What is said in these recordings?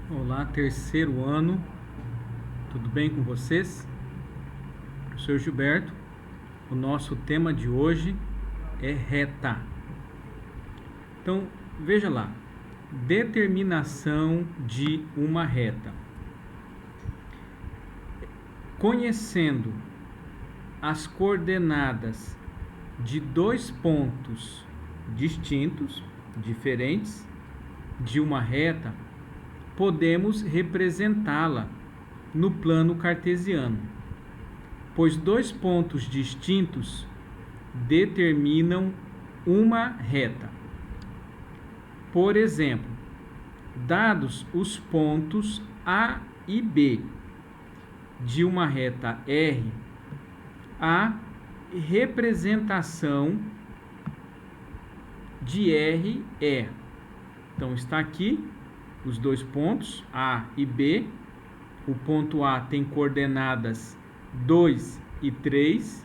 Olá, terceiro ano, tudo bem com vocês? Professor Gilberto, o nosso tema de hoje é reta. Então, veja lá, determinação de uma reta. Conhecendo as coordenadas de dois pontos distintos, diferentes, de uma reta, podemos representá-la no plano cartesiano, pois dois pontos distintos determinam uma reta. Por exemplo, dados os pontos A e B de uma reta R, a representação de R é, então está aqui os dois pontos A e B. O ponto A tem coordenadas 2 e 3.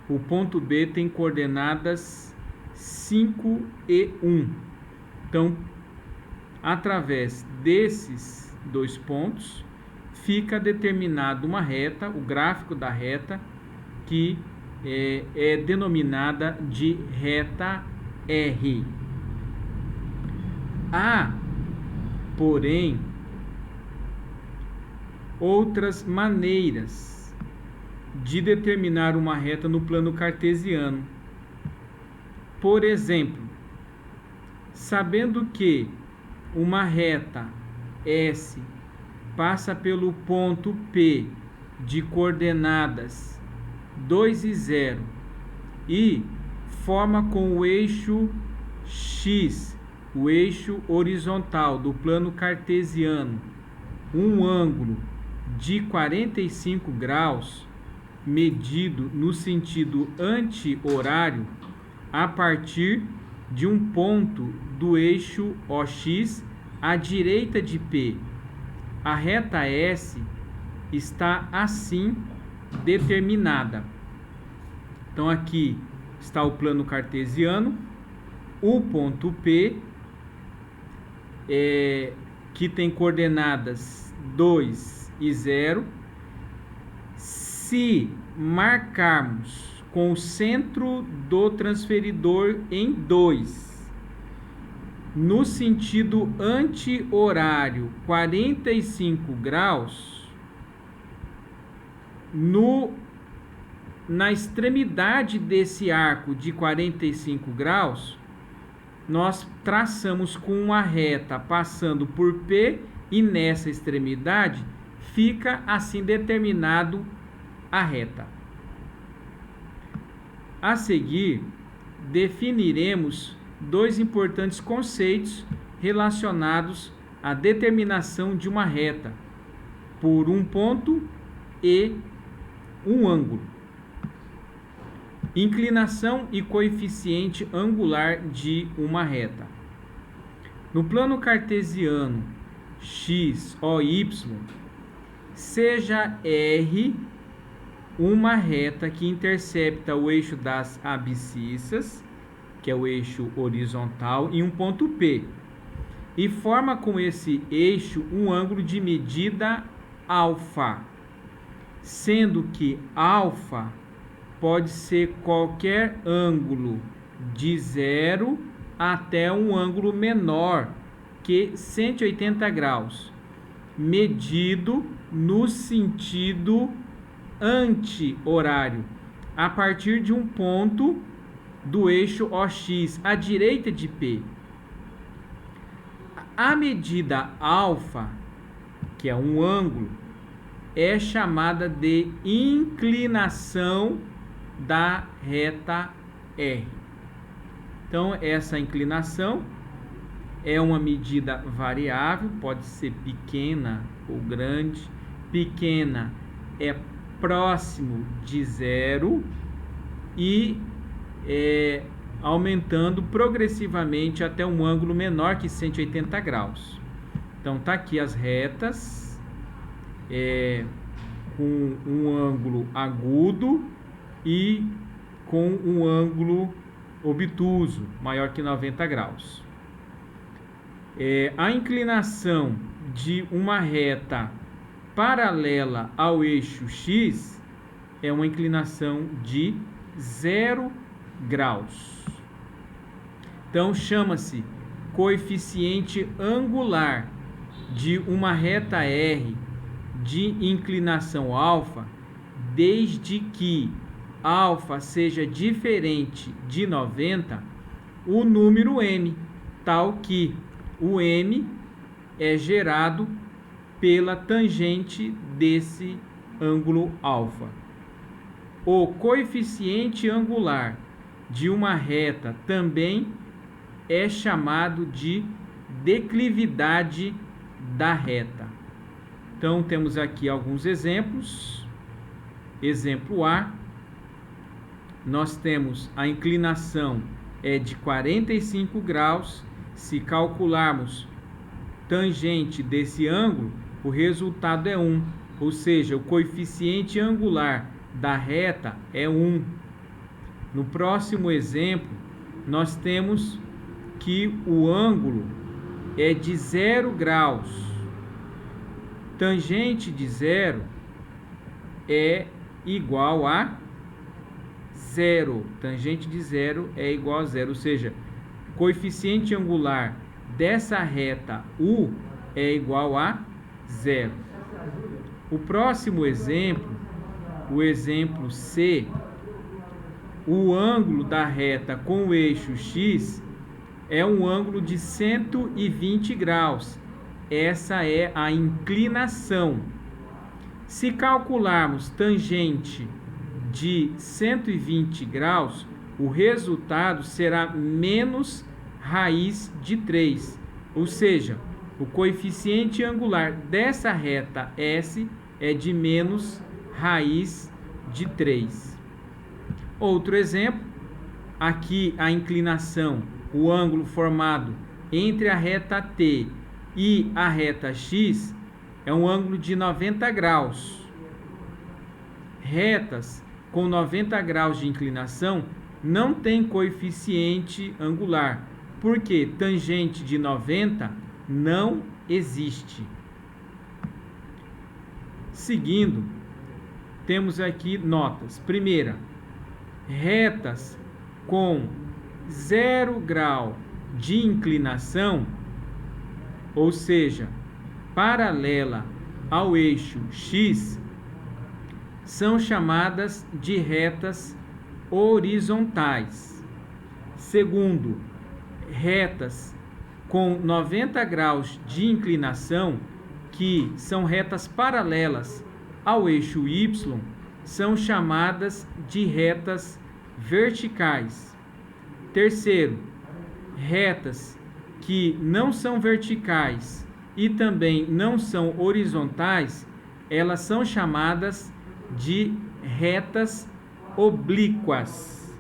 O ponto B tem coordenadas 5 e 1. Então, através desses dois pontos, fica determinada uma reta, o gráfico da reta, que é denominada de reta R. Há, porém, outras maneiras de determinar uma reta no plano cartesiano. Por exemplo, sabendo que uma reta S passa pelo ponto P de coordenadas 2 e 0 e forma com o eixo X, o eixo horizontal do plano cartesiano, um ângulo de 45 graus, medido no sentido anti-horário, a partir de um ponto do eixo OX à direita de P. A reta S está assim determinada. Então, aqui está o plano cartesiano, o ponto P, que tem coordenadas 2 e 0. Se marcarmos com o centro do transferidor em 2, no sentido anti-horário 45 graus, na extremidade desse arco de 45 graus, nós traçamos com uma reta passando por P e nessa extremidade fica assim determinado a reta. A seguir, definiremos dois importantes conceitos relacionados à determinação de uma reta por um ponto e um ângulo. Inclinação e coeficiente angular de uma reta. No plano cartesiano x, o, y, seja R uma reta que intercepta o eixo das abscissas, que é o eixo horizontal, em um ponto P, e forma com esse eixo um ângulo de medida alfa, sendo que alfa pode ser qualquer ângulo de 0 até um ângulo menor que 180 graus, medido no sentido anti-horário, a partir de um ponto do eixo OX à direita de P. A medida alfa, que é um ângulo, é chamada de inclinação da reta R. Então, essa inclinação é uma medida variável, pode ser pequena ou grande. Pequena é próximo de 0 e aumentando progressivamente até um ângulo menor que 180 graus. Então, tá aqui as retas com um ângulo agudo e com um ângulo obtuso, maior que 90 graus. A inclinação de uma reta paralela ao eixo x é uma inclinação de 0 graus. Então, chama-se coeficiente angular de uma reta R de inclinação alfa, desde que alfa seja diferente de 90, o número m, tal que o m é gerado pela tangente desse ângulo alfa. O coeficiente angular de uma reta também é chamado de declividade da reta. Então, temos aqui alguns exemplos. Exemplo A, nós temos a inclinação é de 45 graus. Se calcularmos tangente desse ângulo, o resultado é 1, ou seja, o coeficiente angular da reta é 1. No próximo exemplo, nós temos que o ângulo é de 0 graus. Tangente de 0 é igual a 0. Tangente de 0 é igual a 0, ou seja, coeficiente angular dessa reta U é igual a 0. O próximo exemplo, o exemplo C, o ângulo da reta com o eixo X é um ângulo de 120 graus. Essa é a inclinação. Se calcularmos tangente de 120 graus, o resultado será menos raiz de 3. Ou seja, o coeficiente angular dessa reta S é de menos raiz de 3. Outro exemplo, aqui a inclinação, o ângulo formado entre a reta T e a reta X é um ângulo de 90 graus. Retas com 90 graus de inclinação não tem coeficiente angular, porque tangente de 90 não existe. Seguindo, temos aqui notas. Primeira, retas com 0 grau de inclinação, ou seja, paralela ao eixo X, são chamadas de retas horizontais. Segundo, retas com 90 graus de inclinação, que são retas paralelas ao eixo Y, são chamadas de retas verticais. Terceiro, retas que não são verticais e também não são horizontais, elas são chamadas de retas oblíquas.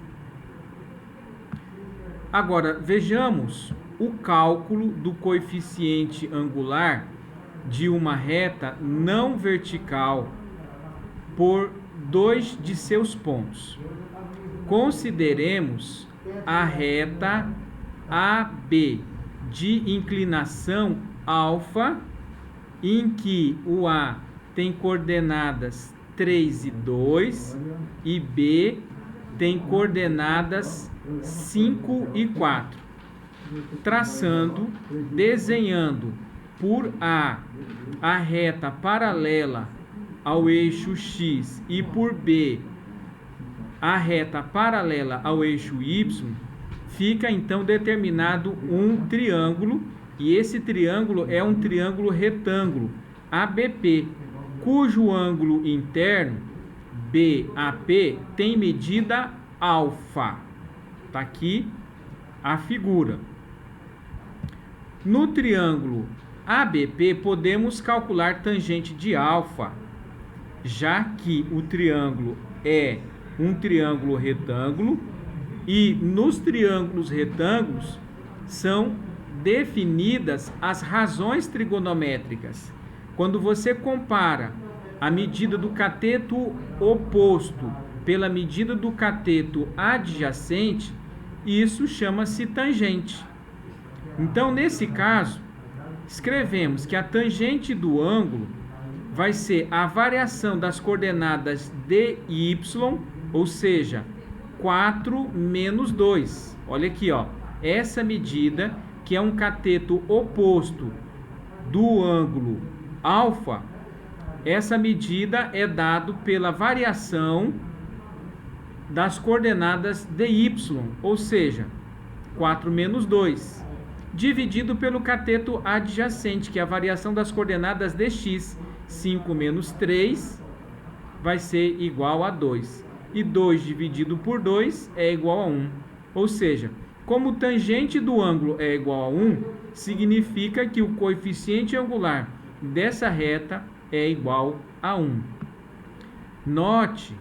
Agora, vejamos o cálculo do coeficiente angular de uma reta não vertical por dois de seus pontos. Consideremos a reta AB de inclinação alfa, em que o A tem coordenadas 3 e 2 e B tem coordenadas 5 e 4. Traçando, desenhando por A reta paralela ao eixo X e por B a reta paralela ao eixo Y, fica então determinado um triângulo, e esse triângulo é um triângulo retângulo ABP, cujo ângulo interno BAP tem medida alfa. Está aqui a figura. No triângulo ABP podemos calcular tangente de alfa, já que o triângulo é um triângulo retângulo, e nos triângulos retângulos são definidas as razões trigonométricas. Quando você compara a medida do cateto oposto pela medida do cateto adjacente, isso chama-se tangente. Então, nesse caso, escrevemos que a tangente do ângulo vai ser a variação das coordenadas de y, ou seja, 4 menos 2. Olha aqui, ó, essa medida, que é um cateto oposto do ângulo alfa, essa medida é dado pela variação das coordenadas de y, ou seja, 4 menos 2, dividido pelo cateto adjacente, que é a variação das coordenadas de x, 5 menos 3, vai ser igual a 2. E 2 dividido por 2 é igual a 1. Ou seja, como o tangente do ângulo é igual a 1, significa que o coeficiente angular dessa reta é igual a 1. Note,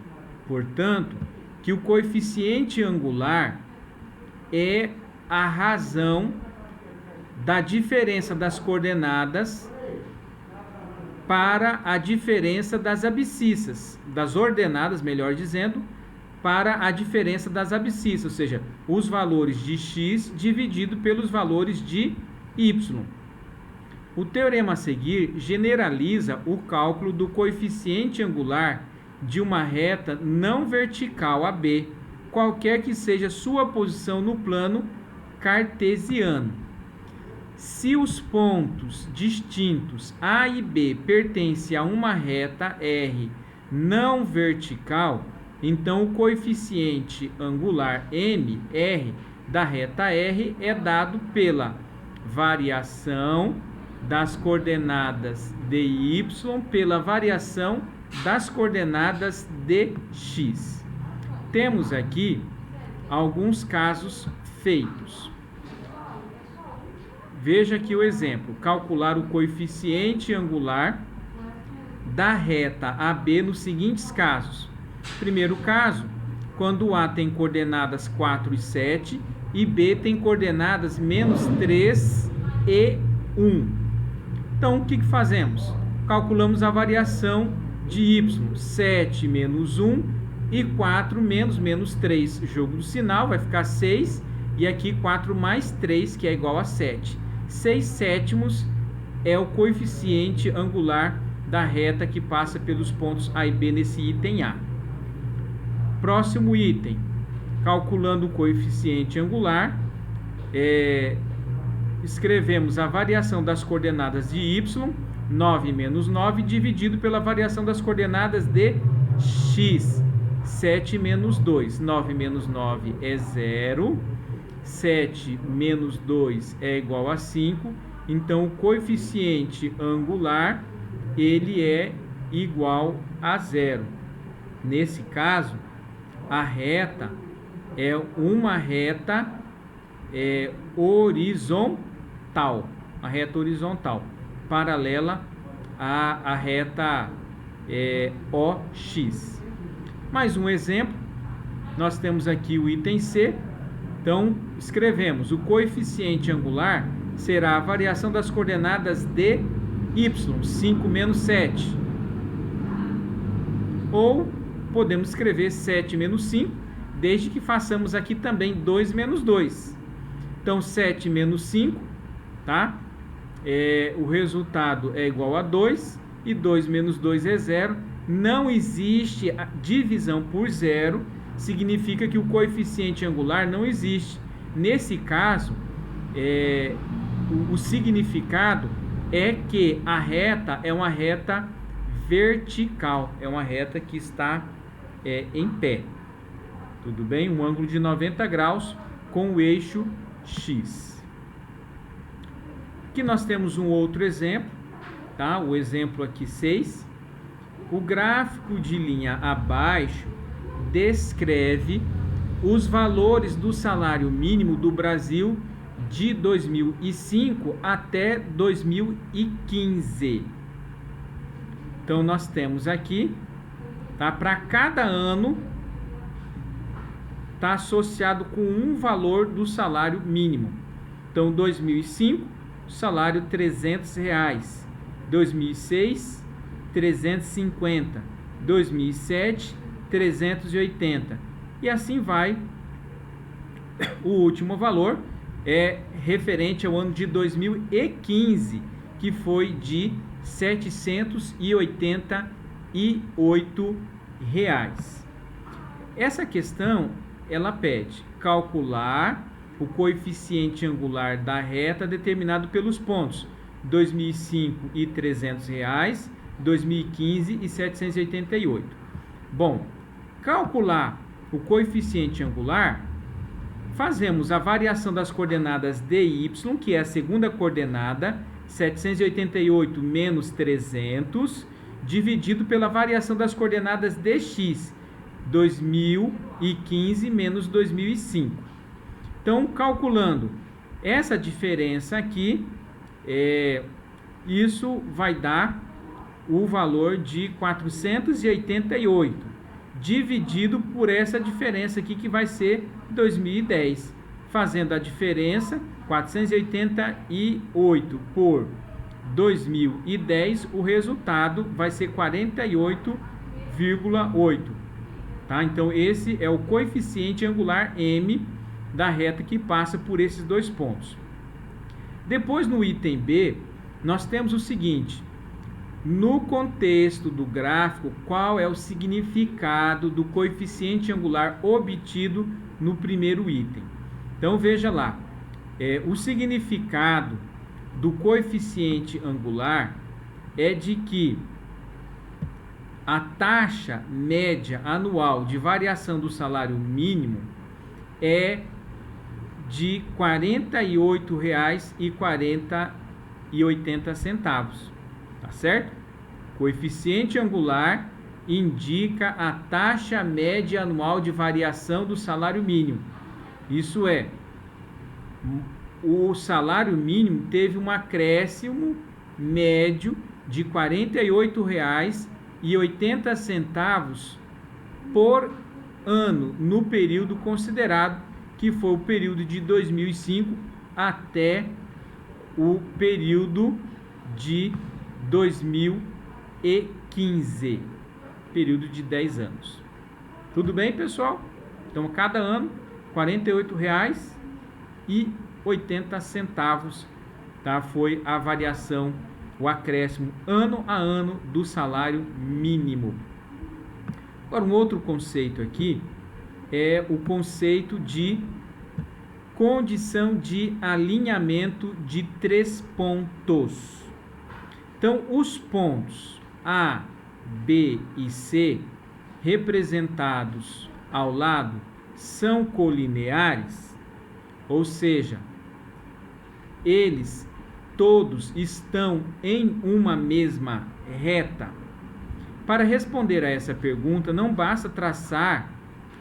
portanto, que o coeficiente angular é a razão da diferença das coordenadas para a diferença das abscissas, das ordenadas, melhor dizendo, para a diferença das abscissas, ou seja, os valores de x dividido pelos valores de y. O teorema a seguir generaliza o cálculo do coeficiente angular de uma reta não vertical AB, qualquer que seja sua posição no plano cartesiano. Se os pontos distintos A e B pertencem a uma reta R não vertical, então o coeficiente angular MR da reta R é dado pela variação das coordenadas de y pela variação das coordenadas de x. Temos aqui alguns casos feitos. Veja aqui o exemplo: calcular o coeficiente angular da reta AB nos seguintes casos. Primeiro caso, quando A tem coordenadas 4 e 7 e B tem coordenadas menos 3 e 1. Então, o que fazemos? Calculamos a variação de y, 7 menos 1 e 4 menos 3. Jogo do sinal, vai ficar 6, e aqui 4 mais 3, que é igual a 7. 6 sétimos é o coeficiente angular da reta que passa pelos pontos A e B nesse item A. Próximo item, calculando o coeficiente angular, escrevemos a variação das coordenadas de y, 9 menos 9, dividido pela variação das coordenadas de x, 7 menos 2. 9 menos 9 é 0, 7 menos 2 é igual a 5, então o coeficiente angular ele é igual a 0. Nesse caso, a reta é uma reta horizontal, a reta horizontal, paralela à reta OX. Mais um exemplo, nós temos aqui o item C, então escrevemos: o coeficiente angular será a variação das coordenadas de y, 5 menos 7. Ou podemos escrever 7 menos 5, desde que façamos aqui também 2 menos 2. Então, 7 menos 5, tá? O resultado é igual a 2, e 2 menos 2 é 0. Não existe a divisão por 0, significa que o coeficiente angular não existe. Nesse caso, o significado é que a reta é uma reta vertical, é uma reta que está em pé. Tudo bem? Um ângulo de 90 graus com o eixo X. Aqui nós temos um outro exemplo, tá? O exemplo aqui 6. O gráfico de linha abaixo descreve os valores do salário mínimo do Brasil de 2005 até 2015. Então, nós temos aqui, tá? Para cada ano, está associado com um valor do salário mínimo. Então, 2005, salário R$300. 2006, 350. 2007, 380. E assim vai. O último valor é referente ao ano de 2015, que foi de R$ 788. Essa questão, ela pede calcular o coeficiente angular da reta determinado pelos pontos 2005 e R$ 300, 2015 e R$ 788. Bom, calcular o coeficiente angular, fazemos a variação das coordenadas d e y, que é a segunda coordenada, 788 menos 300, dividido pela variação das coordenadas dx, 2015 menos 2005. Então, calculando essa diferença aqui, isso vai dar o valor de 488, dividido por essa diferença aqui, que vai ser 2010. Fazendo a diferença, 488 por 2010, o resultado vai ser 48,8. Tá? Então, esse é o coeficiente angular M da reta que passa por esses dois pontos. Depois, no item B, nós temos o seguinte: no contexto do gráfico, qual é o significado do coeficiente angular obtido no primeiro item? Então, veja lá, o significado do coeficiente angular é de que a taxa média anual de variação do salário mínimo é de R$ 48,80, tá certo? Coeficiente angular indica a taxa média anual de variação do salário mínimo. Isso é, o salário mínimo teve um acréscimo médio de R$ 48,80 por ano no período considerado, que foi o período de 2005 até o período de 2015, período de 10 anos. Tudo bem, pessoal? Então, cada ano, R$ 48,80, tá? Foi a variação, o acréscimo ano a ano do salário mínimo. Agora, um outro conceito aqui é o conceito de condição de alinhamento de 3 pontos. Então, os pontos A, B e C, representados ao lado, são colineares, ou seja, eles todos estão em uma mesma reta. Para responder a essa pergunta, não basta traçar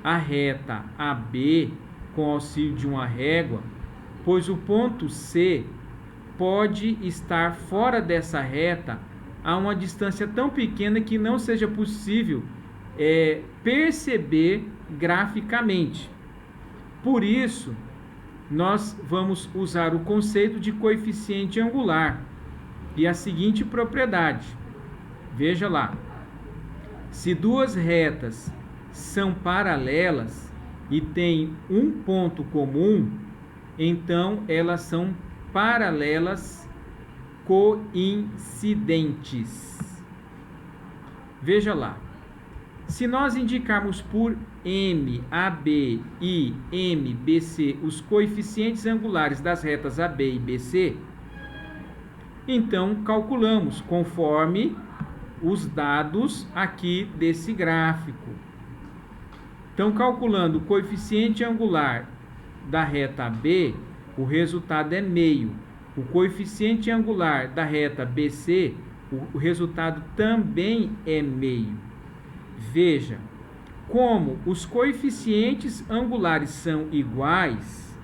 a reta AB com auxílio de uma régua, pois o ponto C pode estar fora dessa reta a uma distância tão pequena que não seja possível perceber graficamente. Por isso, nós vamos usar o conceito de coeficiente angular e a seguinte propriedade. Veja lá, se duas retas são paralelas e têm um ponto comum, então elas são paralelas coincidentes. Veja lá, se nós indicarmos por M, AB e M, BC os coeficientes angulares das retas AB e BC, então calculamos conforme os dados aqui desse gráfico. Então, calculando o coeficiente angular da reta AB, o resultado é meio. O coeficiente angular da reta BC, o resultado também é meio. Veja, como os coeficientes angulares são iguais,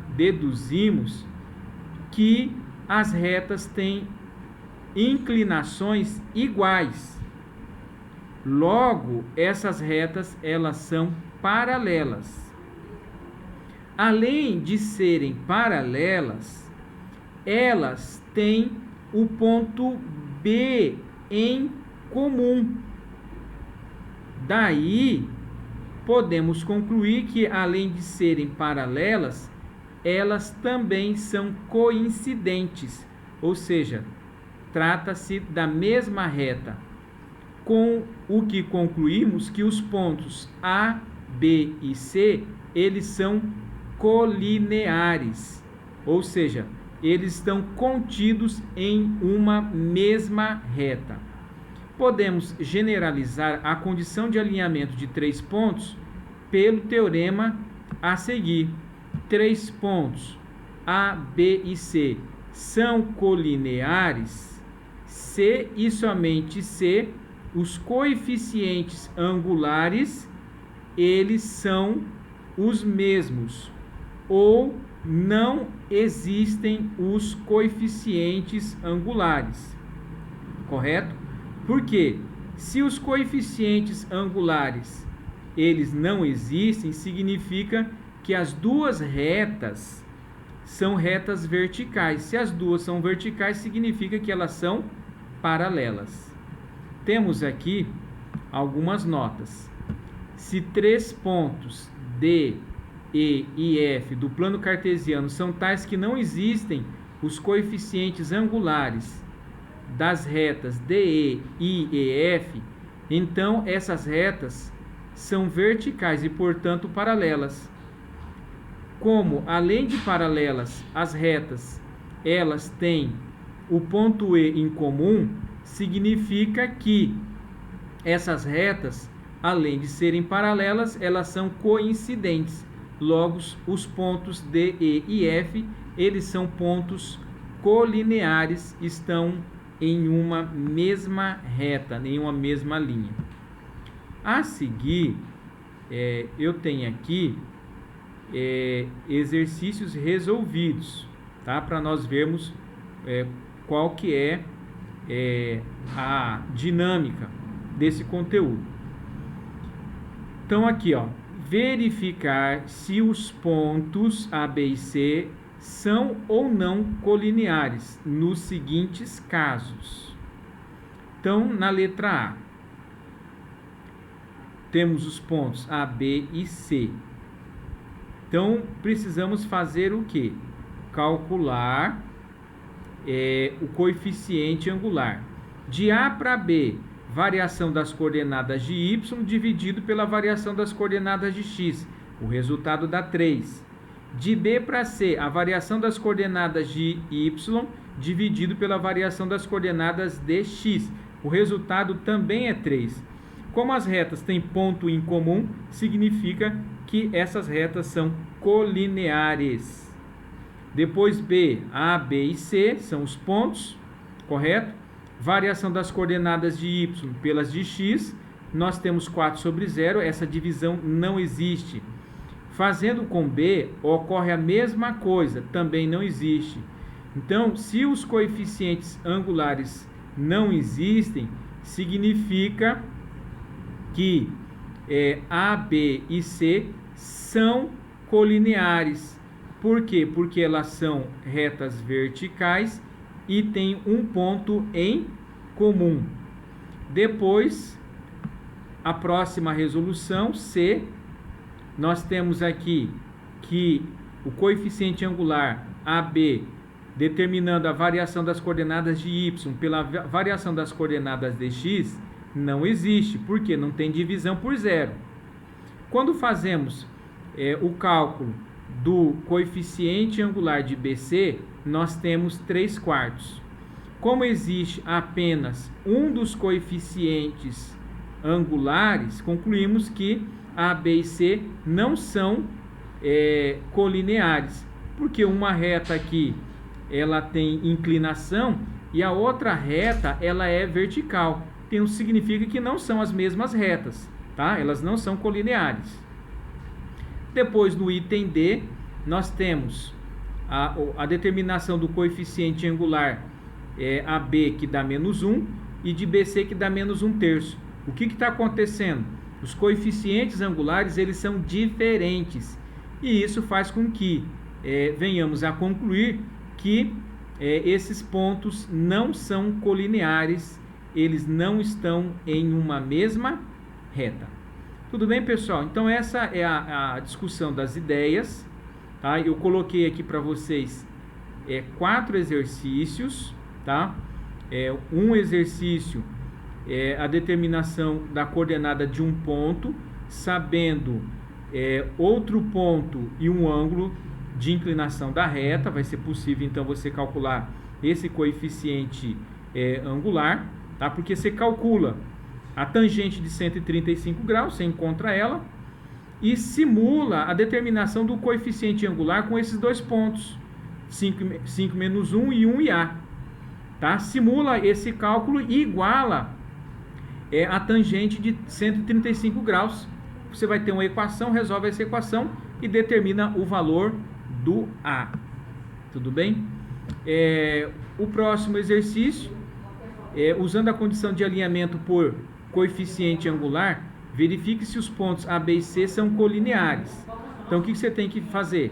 deduzimos que as retas têm inclinações iguais. Logo, essas retas, elas são paralelas. Além de serem paralelas, elas têm o ponto B em comum. Daí, podemos concluir que, além de serem paralelas, elas também são coincidentes, ou seja, trata-se da mesma reta, com o que concluímos que os pontos A, B e C, eles são colineares, ou seja, eles estão contidos em uma mesma reta. Podemos generalizar a condição de alinhamento de 3 pontos pelo teorema a seguir. 3 pontos A, B e C são colineares se e somente se os coeficientes angulares eles são os mesmos ou não existem os coeficientes angulares, correto? Porque se os coeficientes angulares eles não existem, significa que as duas retas são retas verticais. Se as duas são verticais, significa que elas são paralelas. Temos aqui algumas notas. Se 3 pontos D, E e F do plano cartesiano são tais que não existem os coeficientes angulares das retas DE, I e F, então essas retas são verticais e, portanto, paralelas. Como, além de paralelas, as retas elas têm o ponto E em comum, significa que essas retas, além de serem paralelas, elas são coincidentes. Logo, os pontos D, E e F, eles são pontos colineares, estão em uma mesma reta, em uma mesma linha. A seguir, eu tenho aqui exercícios resolvidos, tá? Para nós vermos qual que é a dinâmica desse conteúdo. Então aqui, ó, verificar se os pontos A, B e C são ou não colineares nos seguintes casos. Então, na letra A, temos os pontos A, B e C. Então, precisamos fazer o quê? Calcular o coeficiente angular. De A para B, variação das coordenadas de y dividido pela variação das coordenadas de x. O resultado dá 3. De B para C, a variação das coordenadas de y dividido pela variação das coordenadas de x. O resultado também é 3. Como as retas têm ponto em comum, significa que essas retas são colineares. Depois B, A, B e C são os pontos, correto? Variação das coordenadas de y pelas de x, nós temos 4 sobre 0, essa divisão não existe. Fazendo com B, ocorre a mesma coisa, também não existe. Então, se os coeficientes angulares não existem, significa que A, B e C são colineares. Por quê? Porque elas são retas verticais e têm um ponto em comum. Depois, a próxima resolução, C, nós temos aqui que o coeficiente angular AB, determinando a variação das coordenadas de y pela variação das coordenadas de x, não existe, porque não tem divisão por zero. Quando fazemos o cálculo do coeficiente angular de BC, nós temos 3/4. Como existe apenas um dos coeficientes angulares, concluímos que A, B e C não são colineares, porque uma reta aqui ela tem inclinação e a outra reta ela é vertical. Então significa que não são as mesmas retas, tá? Elas não são colineares. Depois, no item D, nós temos a determinação do coeficiente angular AB, que dá -1, e de BC, que dá -1/3. O que está acontecendo? Os coeficientes angulares eles são diferentes, e isso faz com que venhamos a concluir que esses pontos não são colineares, eles não estão em uma mesma reta. Tudo bem, pessoal? Então essa é a discussão das ideias, tá? Eu coloquei aqui para vocês 4 exercícios, tá? um exercício a determinação da coordenada de um ponto, sabendo outro ponto e um ângulo de inclinação da reta. Vai ser possível então você calcular esse coeficiente angular, tá? Porque você calcula a tangente de 135 graus, você encontra ela e simula a determinação do coeficiente angular com esses dois pontos, 5 menos 1 e 1 e A. Tá? Simula esse cálculo e iguala a tangente de 135 graus. Você vai ter uma equação, resolve essa equação e determina o valor do A. Tudo bem? O próximo exercício, usando a condição de alinhamento por coeficiente angular, verifique se os pontos A, B e C são colineares. Então, o que você tem que fazer?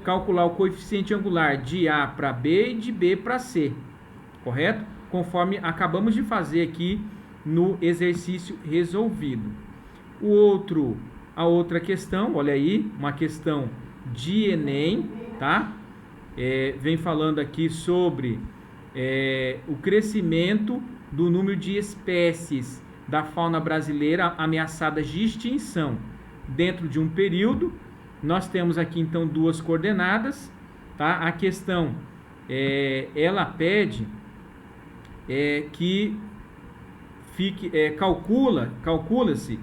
Calcular o coeficiente angular de A para B e de B para C, correto? Conforme acabamos de fazer aqui no exercício resolvido. A outra questão, olha aí, uma questão de Enem, tá? Vem falando aqui sobre o crescimento do número de espécies da fauna brasileira ameaçadas de extinção dentro de um período. Nós temos aqui então duas coordenadas, tá? A questão ela pede que fique calcula-se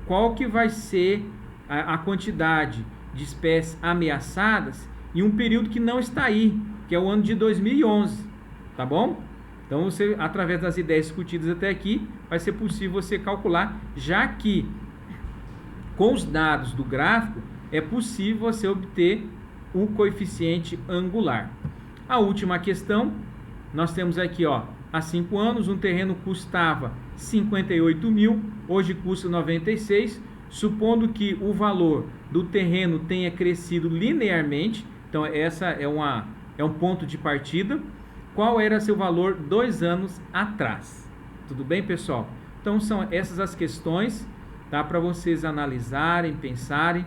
qual que vai ser a quantidade de espécies ameaçadas em um período que não está aí, que é o ano de 2011, tá bom? Então, você, através das ideias discutidas até aqui, vai ser possível você calcular, já que com os dados do gráfico é possível você obter o coeficiente angular. A última questão, nós temos aqui, ó, há 5 anos um terreno custava 58 mil, hoje custa 96, supondo que o valor do terreno tenha crescido linearmente. Então, essa é um ponto de partida. Qual era seu valor 2 anos atrás? Tudo bem, pessoal? Então, são essas as questões, tá? Para vocês analisarem, pensarem.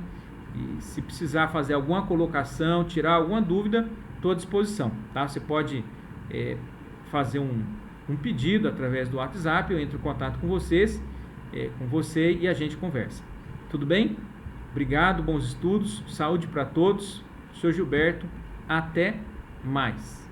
E se precisar fazer alguma colocação, tirar alguma dúvida, estou à disposição, tá? Você pode fazer um pedido através do WhatsApp, eu entro em contato com vocês, com você e a gente conversa. Tudo bem? Obrigado, bons estudos, saúde para todos. Sou Gilberto, até mais.